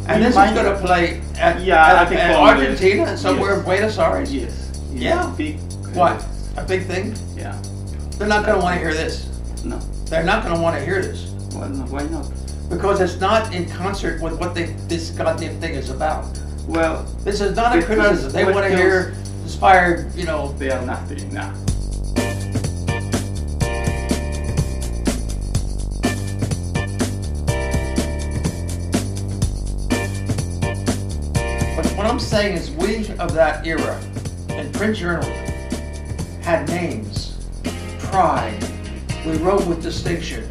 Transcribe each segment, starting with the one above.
And this is going to play at Argentina, somewhere in Buenos Aires? Yes. Yeah? What? A big thing? Yeah. They're not going to want to hear this. No. They're not going to want to hear this. Well, no, why not? Because it's not in concert with what this goddamn thing is about. Well, this is not a criticism. They want to hear inspired, They are nothing, no. But what I'm saying is we of that era in print journalism had names, pride. We wrote with distinction.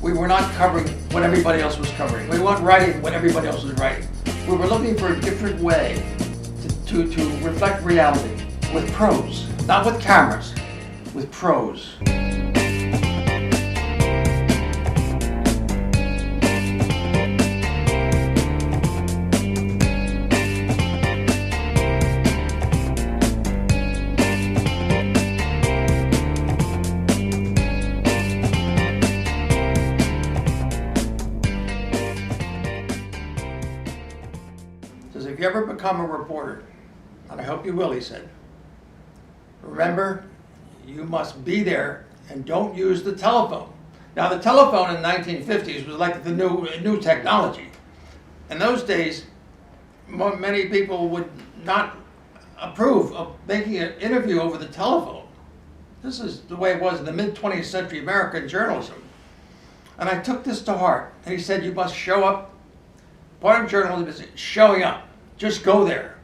We were not covering what everybody else was covering. We weren't writing what everybody else was writing. We were looking for a different way to reflect reality with prose, not with cameras, with prose. If you ever become a reporter, and I hope you will, he said, remember, you must be there and don't use the telephone. Now, the telephone in the 1950s was like the new technology. In those days, many people would not approve of making an interview over the telephone. This is the way it was in the mid-20th century American journalism. And I took this to heart. And he said, you must show up. Part of journalism is showing up. Just go there,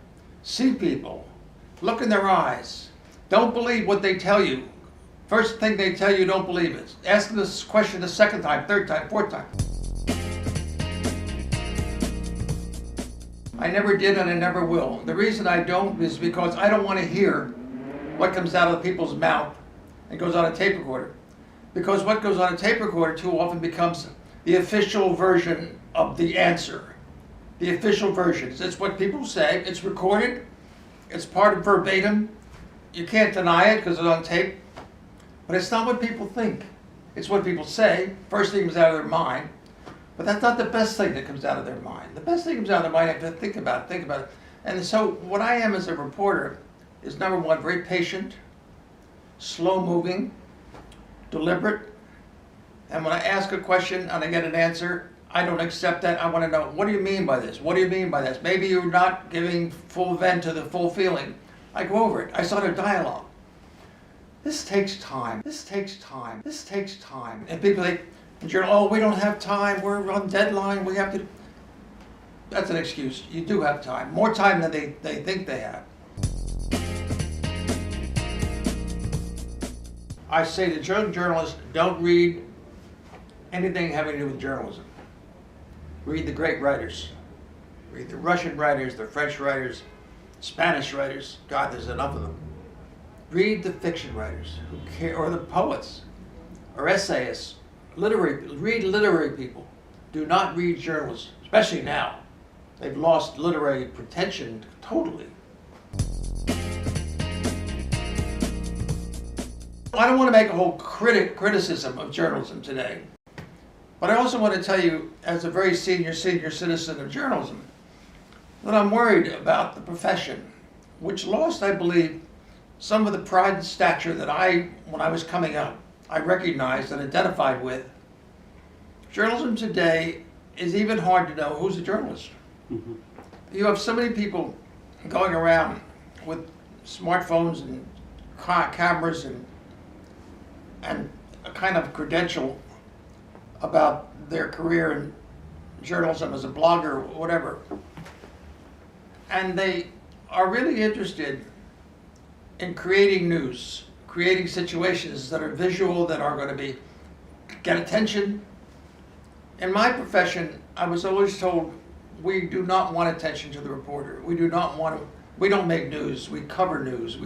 see people, look in their eyes. Don't believe what they tell you. First thing they tell you, don't believe it. Ask them this question the second time, third time, fourth time. I never did and I never will. The reason I don't is because I don't want to hear what comes out of people's mouth and goes on a tape recorder. Because what goes on a tape recorder too often becomes the official version of the answer. The official versions. It's what people say. It's recorded. It's part of verbatim. You can't deny it because it's on tape. But it's not what people think. It's what people say. First thing comes out of their mind. But that's not the best thing that comes out of their mind. The best thing that comes out of their mind, I have to think about it. And so what I am as a reporter is, number one, very patient, slow-moving, deliberate. And when I ask a question and I get an answer, I don't accept that. I want to know, what do you mean by this? What do you mean by this? Maybe you're not giving full vent to the full feeling. I go over it. I start a dialogue. This takes time. This takes time. This takes time. And people think, in journal, we don't have time. We're on deadline. We have to. That's an excuse. You do have time. More time than they think they have. I say to journalists, don't read anything having to do with journalism. Read the great writers. Read the Russian writers, the French writers, Spanish writers. God, there's enough of them. Read the fiction writers, or the poets, or essayists. Read literary people. Do not read journalists, especially now. They've lost literary pretension totally. I don't want to make a whole criticism of journalism today. But I also want to tell you, as a very senior citizen of journalism, that I'm worried about the profession, which lost, I believe, some of the pride and stature that when I was coming up, I recognized and identified with. Journalism today is even hard to know who's a journalist. Mm-hmm. You have so many people going around with smartphones and cameras and a kind of credential about their career in journalism as a blogger or whatever. And they are really interested in creating news, creating situations that are visual, that are going to get attention. In my profession, I was always told, we do not want attention to the reporter. We don't make news, we cover news.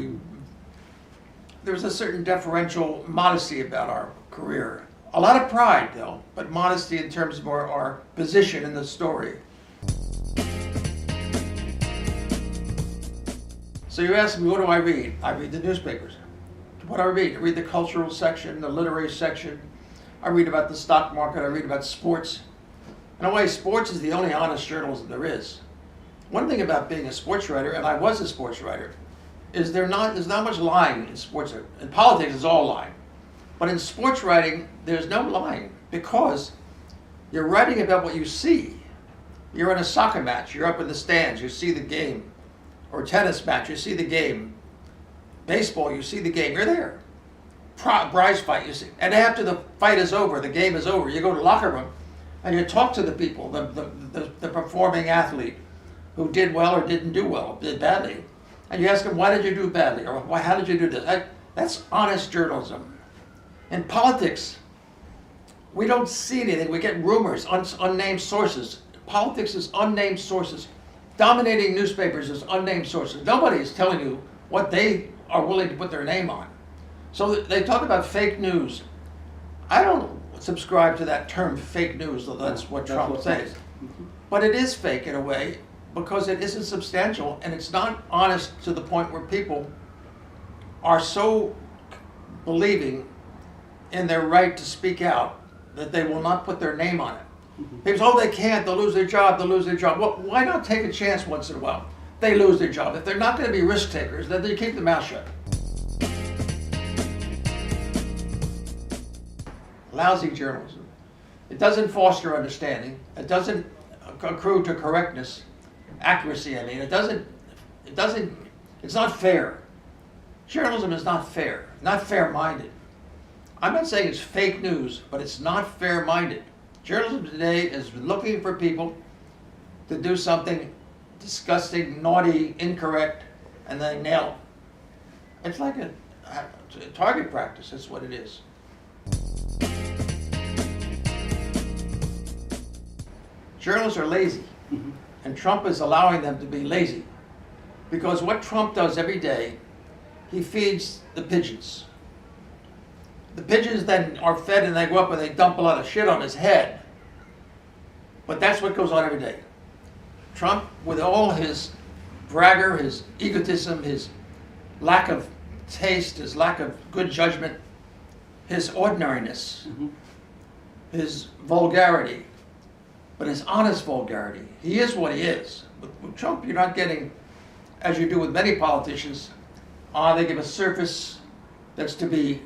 There's a certain deferential modesty about our career. A lot of pride, though, but modesty in terms of our position in the story. So you ask me, what do I read? I read the newspapers. What do I read? I read the cultural section, the literary section. I read about the stock market. I read about sports. In a way, sports is the only honest journalism there is. One thing about being a sports writer, and I was a sports writer, is there's not much lying in sports. In politics, it's all lying. But in sports writing, there's no lying because you're writing about what you see. You're in a soccer match, you're up in the stands, you see the game. Or a tennis match, you see the game. Baseball, you see the game, you're there. Prize fight, you see. And after the fight is over, the game is over, you go to the locker room and you talk to the people, the performing athlete who did well or didn't do well, did badly. And you ask them, why did you do badly? Or how did you do this? That's honest journalism. In politics, we don't see anything. We get rumors, unnamed sources. Politics is unnamed sources. Dominating newspapers is unnamed sources. Nobody is telling you what they are willing to put their name on. So they talk about fake news. I don't subscribe to that term fake news, though that's what Trump says. But it is fake in a way because it isn't substantial and it's not honest to the point where people are so believing in their right to speak out that they will not put their name on it. People say, oh, they can't, they'll lose their job, they'll lose their job. Well, why not take a chance once in a while? They lose their job. If they're not going to be risk takers, then they keep their mouth shut. Lousy journalism. It doesn't foster understanding. It doesn't accrue to correctness, accuracy, I mean. It's not fair. Journalism is not fair, not fair-minded. I'm not saying it's fake news, but it's not fair-minded. Journalism today is looking for people to do something disgusting, naughty, incorrect, and they nail it. It's like a target practice, that's what it is. Journalists are lazy, and Trump is allowing them to be lazy. Because what Trump does every day, he feeds the pigeons. The pigeons then are fed and they go up and they dump a lot of shit on his head. But that's what goes on every day. Trump, with all his bragger, his egotism, his lack of taste, his lack of good judgment, his ordinariness, his vulgarity, but his honest vulgarity. He is what he is. With Trump, you're not getting, as you do with many politicians, they give a surface that's to be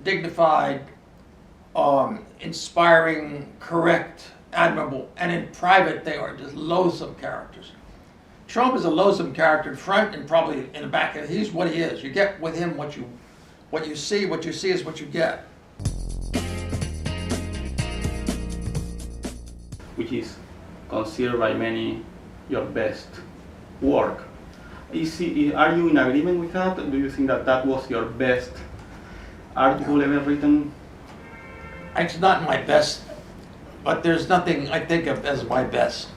dignified, inspiring, correct, admirable, and in private they are just loathsome characters. Trump is a loathsome character in front and probably in the back. He's what he is. You get with him what you see. What you see is what you get. Which is considered by many your best work. Are you in agreement with that? Do you think that that was your best article ever written? It's not my best, but there's nothing I think of as my best.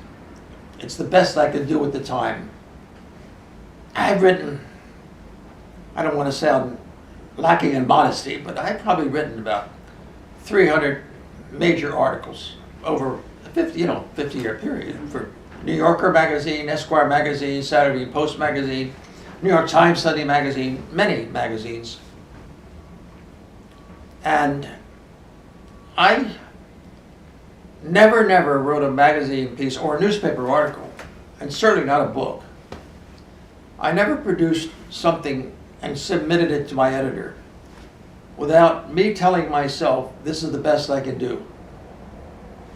It's the best I could do at the time. I've written, I don't want to sound lacking in modesty, but I've probably written about 300 major articles over a 50-year period for New Yorker magazine, Esquire magazine, Saturday Post magazine, New York Times Sunday magazine, many magazines. And I never wrote a magazine piece or a newspaper article, and certainly not a book. I never produced something and submitted it to my editor without me telling myself, this is the best I can do.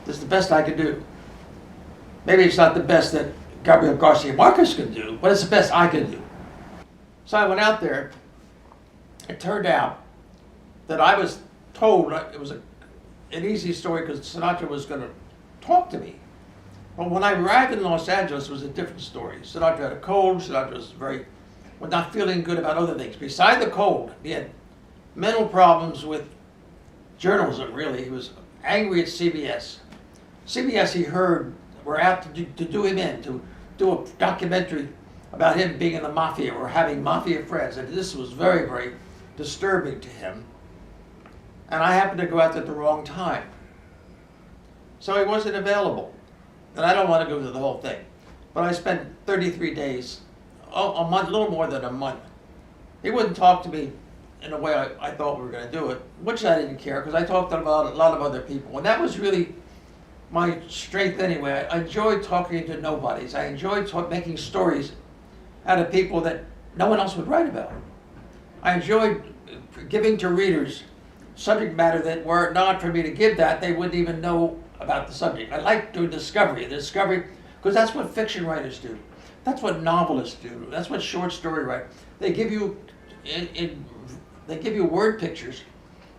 This is the best I can do. Maybe it's not the best that Gabriel Garcia Marquez can do, but it's the best I can do. So I went out there. It turned out that I was told it was an easy story because Sinatra was going to talk to me. But when I arrived in Los Angeles, it was a different story. Sinatra had a cold. Sinatra was not feeling good about other things. Beside the cold, he had mental problems with journalism, really. He was angry at CBS. CBS, he heard, were out to do him in, to do a documentary about him being in the mafia or having mafia friends. And this was very, very disturbing to him. And I happened to go out at the wrong time. So he wasn't available. And I don't want to go through the whole thing. But I spent 33 days, a month, a little more than a month. He wouldn't talk to me in the way I thought we were going to do it, which I didn't care because I talked about a lot of other people. And that was really my strength anyway. I enjoy talking to nobodies. I enjoy making stories out of people that no one else would write about. I enjoy giving to readers subject matter that were it not for me to give that, they wouldn't even know about the subject. I like doing discovery, because that's what fiction writers do. That's what novelists do. That's what short story writers. They give you they give you word pictures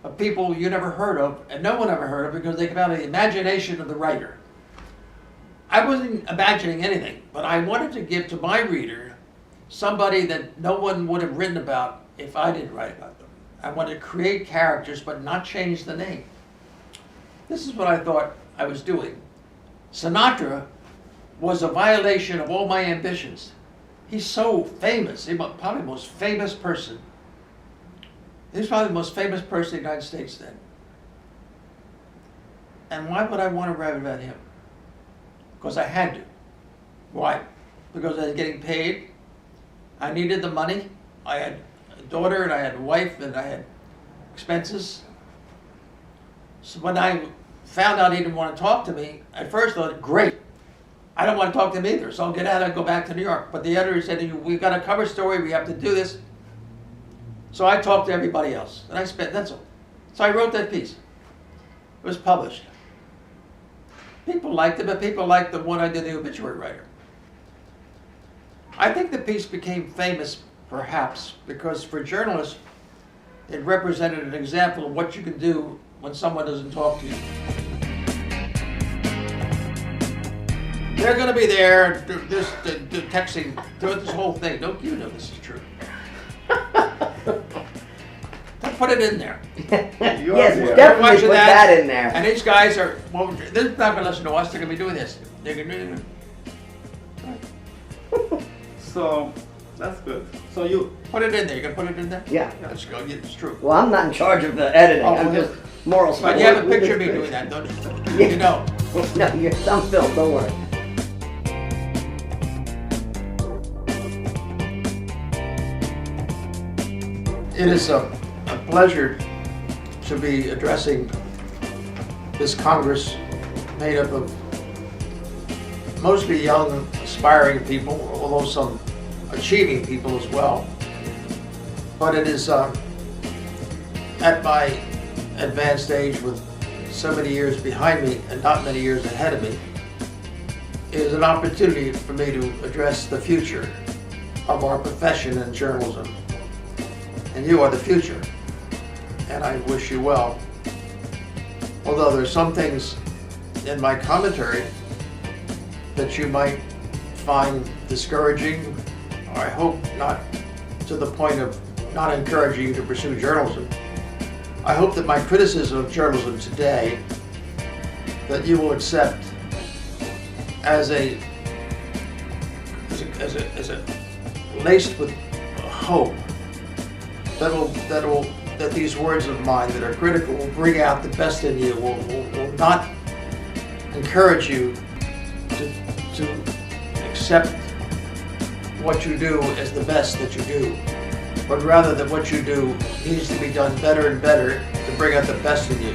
of people you never heard of and no one ever heard of because they come out of the imagination of the writer. I wasn't imagining anything, but I wanted to give to my reader somebody that no one would have written about if I didn't write about them. I wanted to create characters but not change the name. This is what I thought I was doing. Sinatra was a violation of all my ambitions. He's so famous. He's probably the most famous person. He's probably the most famous person in the United States then. And why would I want to write about him? Because I had to. Why? Because I was getting paid. I needed the money. I had a daughter and I had a wife and I had expenses. So when I found out he didn't want to talk to me, at first I thought, great. I don't want to talk to him either, so I'll get out and go back to New York. But the editor said, we've got a cover story, we have to do this. So I talked to everybody else, and that's all. So I wrote that piece. It was published. People liked it, but people liked the one I did, the obituary writer. I think the piece became famous, perhaps, because for journalists, it represented an example of what you can do when someone doesn't talk to you. They're going to be there, texting, doing this whole thing. Don't you know this is true? Put it in there. Yes, definitely put that in there. And these guys are, well, they're not going to listen to us. They're going to be doing this. They're going to do it. So, that's good. So you put it in there. You going to put it in there? Yeah. Let's go. Yeah, it's true. Well, I'm not in charge of the editing. Oh, I'm just moral support. But you have a picture of me doing that, don't you? Yeah. You know. No, you're some film. Don't worry. It is a pleasure to be addressing this Congress made up of mostly young, aspiring people, although some achieving people as well. But it is at my advanced age, with so many years behind me and not many years ahead of me, it is an opportunity for me to address the future of our profession in journalism. And you are the future, and I wish you well. Although there's some things in my commentary that you might find discouraging, or I hope not to the point of not encouraging you to pursue journalism. I hope that my criticism of journalism today, that you will accept as a laced with hope, that these words of mine that are critical will bring out the best in you, will not encourage you to accept what you do as the best that you do, but rather that what you do needs to be done better and better to bring out the best in you.